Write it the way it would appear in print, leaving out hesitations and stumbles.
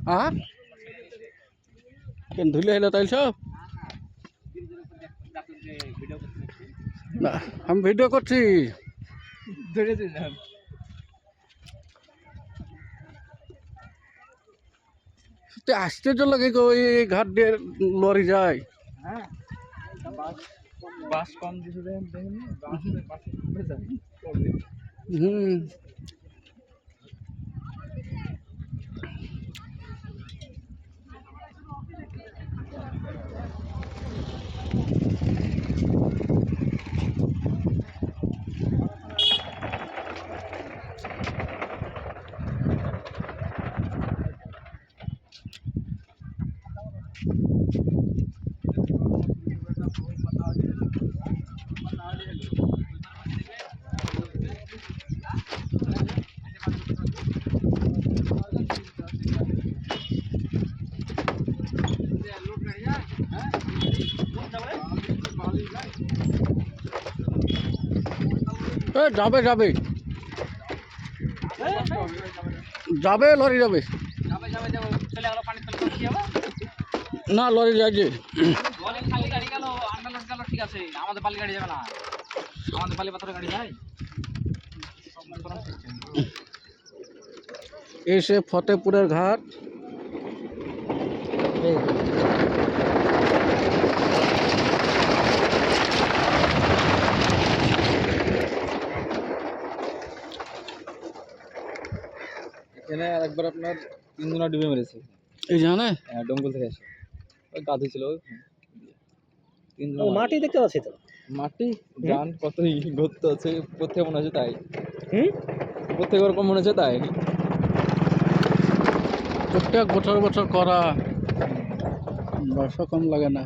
হ্যাঁ কেন ধুলে এলো তাই সব না আমি ভিডিও করছি আশ্চর্য লাগে গো এই ঘাট দিয়ে লরি যায় হ্যাঁ বাস কম দিছে দেখেন হুম যাবে যাবে যাবে লরি যাবে না লরি যায় যে ঠিক আছে আমাদের বালি গাড়ি যাবে না আমাদের বালি পাথরের গাড়ি যায় এসে ফতেপুরের ঘাট এখানে আরেকবার আপনার 3 জনা ডুবে মেরেছে এই জানে ডঙ্গল থেকে আসে ওই গাধি ছিল 3 জন মাটি দেখতে পাচ্ছি তো মাটি গান কত গর্ত আছে প্রত্যেক মনে হচ্ছে তাই প্রত্যেক রকম মনে হচ্ছে তাই প্রত্যেক বছর বছর করা বর্ষা কম লাগে না